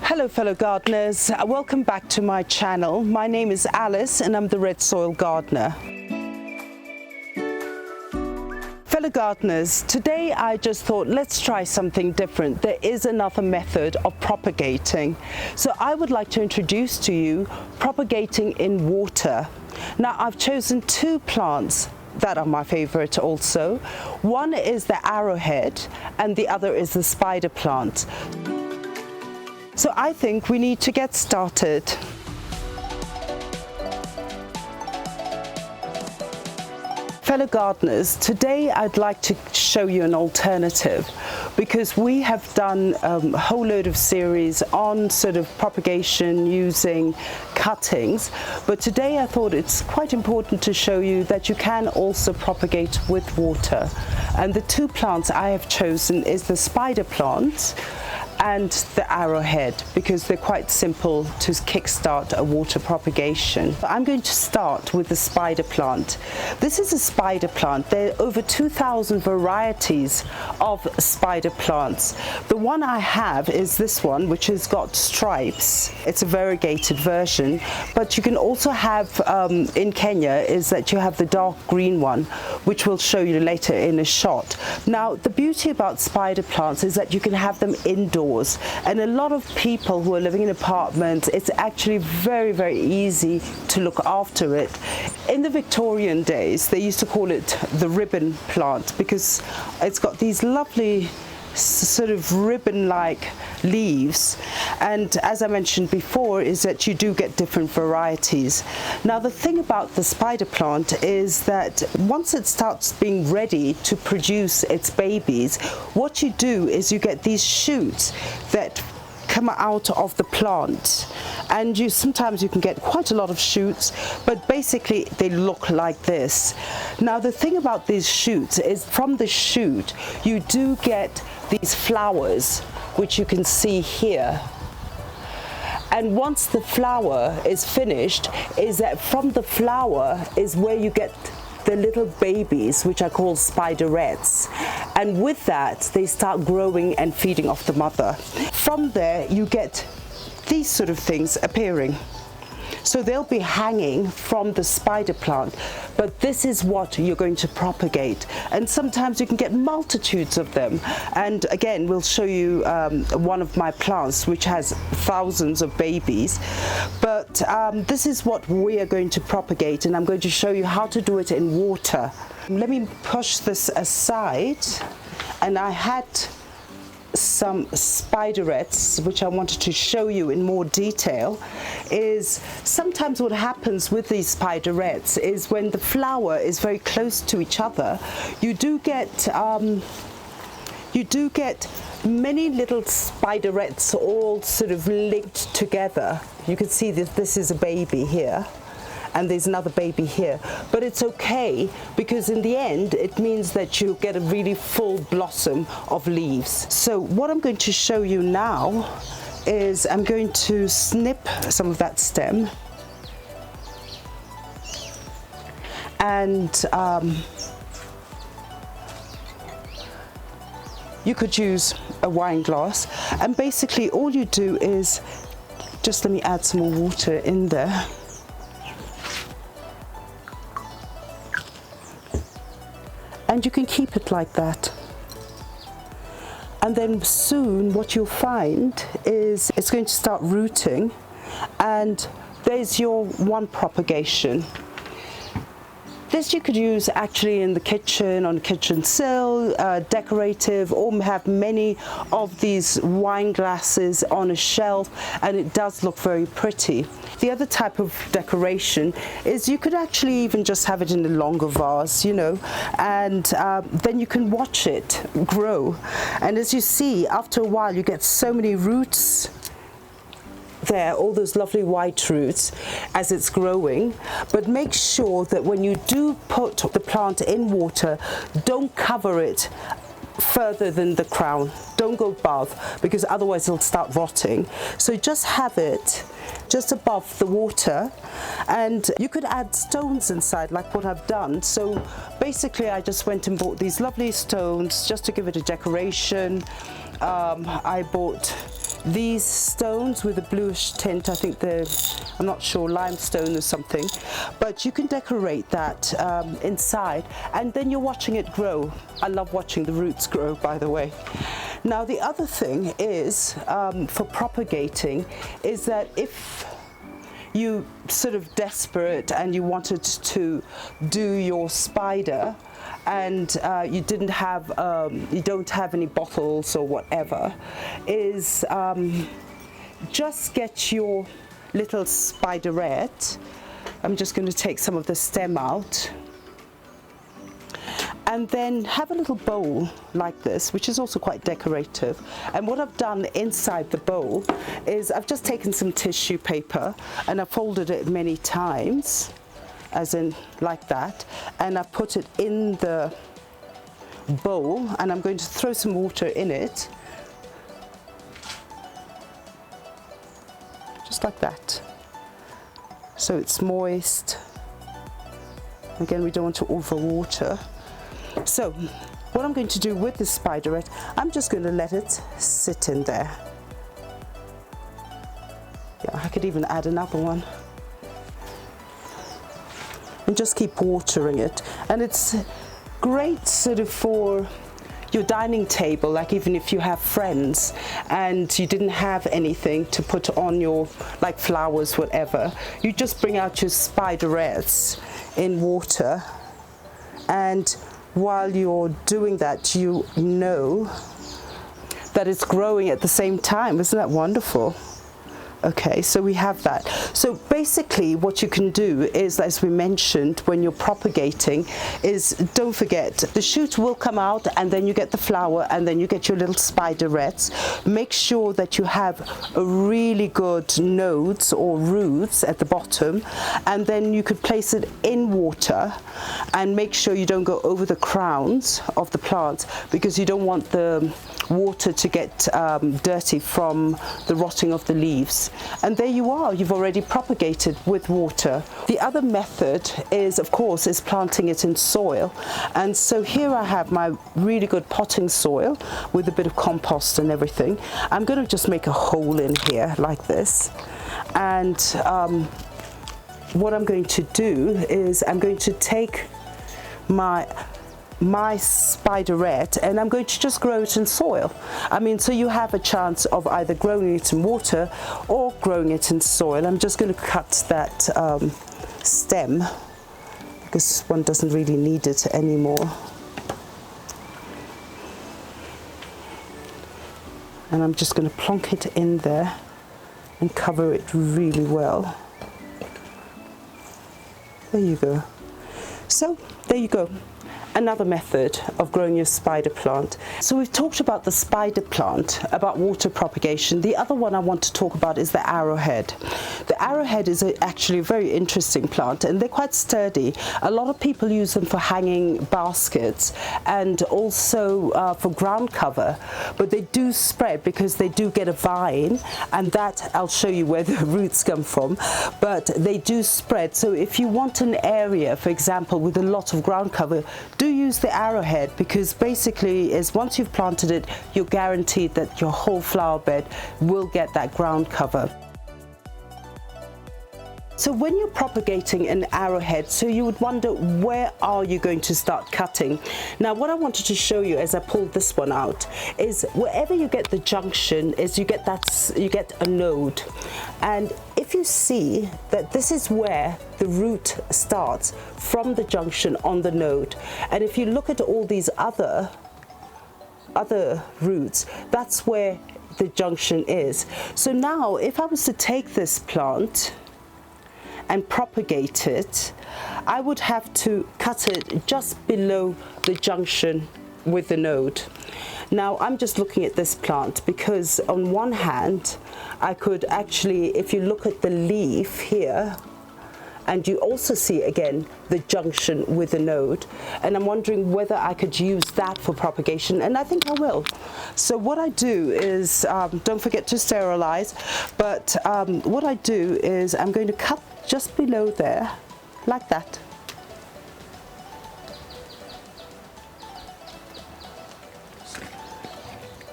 Hello fellow gardeners, welcome back to my channel. My name is Alice and I'm the Red Soil Gardener. Fellow gardeners, today I just thought let's try something different. There is another method of propagating. So I would like to introduce to you propagating in water. Now I've chosen two plants that are my favorite also. One is the arrowhead and the other is the spider plant. So I think we need to get started. Fellow gardeners, today I'd like to show you an alternative because we have done a whole load of series on sort of propagation using cuttings, but today I thought it's quite important to show you that you can also propagate with water. And the two plants I have chosen is the spider plant and the arrowhead because they're quite simple to kickstart a water propagation. I'm going to start with the spider plant. This is a spider plant. There are over 2,000 varieties of spider plants. The one I have is this one, which has got stripes. It's a variegated version, but you can also have in Kenya is that you have the dark green one, which we'll show you later in a shot. Now the beauty about spider plants is that you can have them indoors. And a lot of people who are living in apartments, it's actually very, very easy to look after it. In the Victorian days, they used to call it the ribbon plant because it's got these lovely sort of ribbon-like leaves, and as I mentioned before is that you do get different varieties. Now the thing about the spider plant is that once it starts being ready to produce its babies, what you do is you get these shoots that come out of the plant, and sometimes you can get quite a lot of shoots, but basically they look like this. Now the thing about these shoots is from the shoot you do get these flowers, which you can see here. And once the flower is finished, is that from the flower is where you get the little babies, which are called spiderettes, and with that they start growing and feeding off the mother. From there you get these sort of things appearing. So they'll be hanging from the spider plant, but this is what you're going to propagate. And sometimes you can get multitudes of them. And again, we'll show you one of my plants which has thousands of babies. But this is what we are going to propagate, and I'm going to show you how to do it in water. Let me push this aside. And I had some spiderettes which I wanted to show you in more detail. Is sometimes what happens with these spiderettes is when the flower is very close to each other, you do get many little spiderettes all sort of linked together. You can see that this is a baby here and there's another baby here, but it's okay because in the end it means that you get a really full blossom of leaves. So what I'm going to show you now is I'm going to snip some of that stem, and you could use a wine glass, and basically all you do is just let me add some more water in there. And you can keep it like that. And then soon what you'll find is it's going to start rooting, and there's your one propagation. This you could use actually in the kitchen, on a kitchen sill, decorative, or have many of these wine glasses on a shelf, and it does look very pretty. The other type of decoration is you could actually even just have it in a longer vase, you know, and then you can watch it grow. And as you see, after a while you get so many roots there, all those lovely white roots as it's growing. But make sure that when you do put the plant in water, don't cover it further than the crown. Don't go above, because otherwise it'll start rotting. So just have it just above the water, and you could add stones inside like what I've done. So basically I just went and bought these lovely stones just to give it a decoration. I bought these stones with a bluish tint. I think they're, I'm not sure, limestone or something, but you can decorate that inside, and then you're watching it grow. I love watching the roots grow, by the way. Now the other thing is for propagating is that if you sort of desperate and you wanted to do your spider and you don't have any bottles or whatever, is just get your little spiderette. I'm just going to take some of the stem out, and then have a little bowl like this, which is also quite decorative. And what I've done inside the bowl is I've just taken some tissue paper and I've folded it many times, as in like that, and I put it in the bowl, and I'm going to throw some water in it, just like that, so it's moist. Again, we don't want to overwater. So what I'm going to do with this spiderette, I'm just going to let it sit in there. Yeah, I could even add another one. And just keep watering it. And it's great sort of for your dining table, like even if you have friends and you didn't have anything to put on your, like flowers, whatever, you just bring out your spiderettes in water, and while you're doing that, you know that it's growing at the same time. Isn't that wonderful? Okay, so we have that. So basically what you can do is, as we mentioned, when you're propagating, is don't forget, the shoot will come out and then you get the flower and then you get your little spiderettes. Make sure that you have a really good nodes or roots at the bottom, and then you could place it in water and make sure you don't go over the crowns of the plants, because you don't want the water to get dirty from the rotting of the leaves. And there you are, you've already propagated with water. The other method is, of course, is planting it in soil. And so here I have my really good potting soil with a bit of compost and everything. I'm going to just make a hole in here like this, and what I'm going to do is I'm going to take my spiderette and I'm going to just grow it in soil. I mean, so you have a chance of either growing it in water or growing it in soil. I'm just going to cut that stem, because one doesn't really need it anymore. And I'm just going to plonk it in there and cover it really well. There you go. So there you go. Another method of growing your spider plant. So we've talked about the spider plant, about water propagation. The other one I want to talk about is the arrowhead. The arrowhead is actually a very interesting plant, and they're quite sturdy. A lot of people use them for hanging baskets and also for ground cover, but they do spread because they do get a vine, and that I'll show you where the roots come from, but they do spread. So if you want an area, for example, with a lot of ground cover, do use the arrowhead, because basically is once you've planted it, you're guaranteed that your whole flower bed will get that ground cover. So when you're propagating an arrowhead, so you would wonder, where are you going to start cutting? Now what I wanted to show you as I pulled this one out is wherever you get the junction is you get a node. And if you see that this is where the root starts, from the junction on the node, and if you look at all these other roots, that's where the junction is. So now if I was to take this plant and propagate it, I would have to cut it just below the junction with the node. Now I'm just looking at this plant because on one hand I could actually, if you look at the leaf here, and you also see again the junction with the node, and I'm wondering whether I could use that for propagation, and I think I will. So what I do is, don't forget to sterilize, but what I do is I'm going to cut just below there, like that.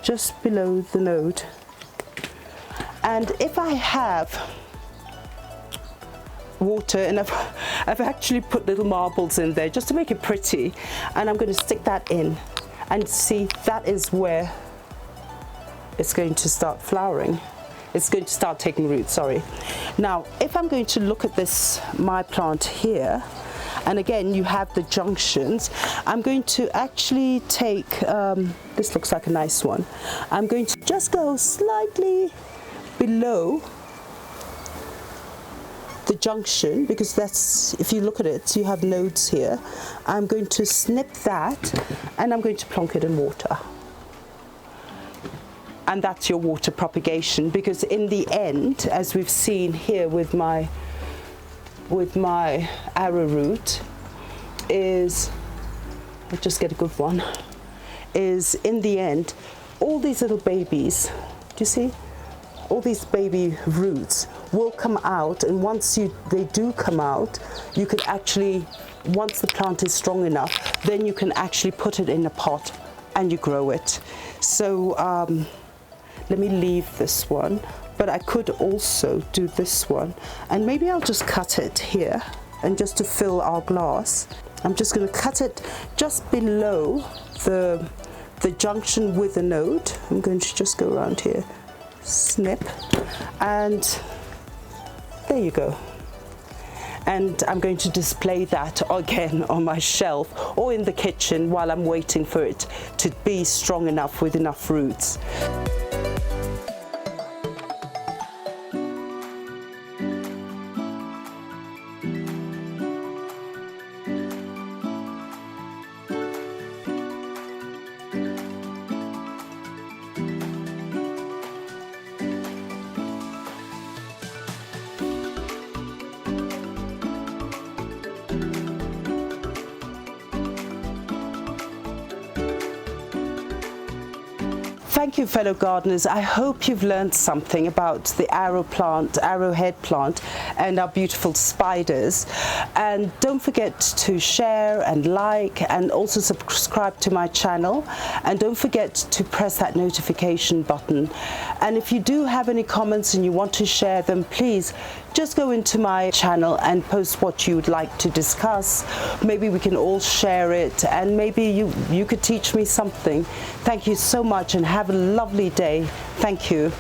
Just below the node. And if I have water, and I've actually put little marbles in there just to make it pretty, and I'm going to stick that in, and see, that is where it's going to start flowering. It's going to start taking root, sorry. Now, if I'm going to look at this, my plant here, and again, you have the junctions, I'm going to actually take, this looks like a nice one. I'm going to just go slightly below the junction, because that's, if you look at it, you have nodes here. I'm going to snip that, and I'm going to plonk it in water. And that's your water propagation, because in the end, as we've seen here with my arrowroot, is, I'll just get a good one, is in the end, all these little babies, do you see? All these baby roots will come out, and once they do come out, you could actually, once the plant is strong enough, then you can actually put it in a pot and you grow it. So let me leave this one, but I could also do this one, and maybe I'll just cut it here, and just to fill our glass, I'm just going to cut it just below the junction with the node. I'm going to just go around here, snip, and there you go. And I'm going to display that again on my shelf or in the kitchen while I'm waiting for it to be strong enough with enough roots. Thank you, fellow gardeners. I hope you've learned something about the arrowhead plant, and our beautiful spiders. And don't forget to share and like, and also subscribe to my channel. And don't forget to press that notification button. And if you do have any comments and you want to share them, please just go into my channel and post what you would like to discuss. Maybe we can all share it, and maybe you could teach me something. Thank you so much, and have a lovely day. Thank you.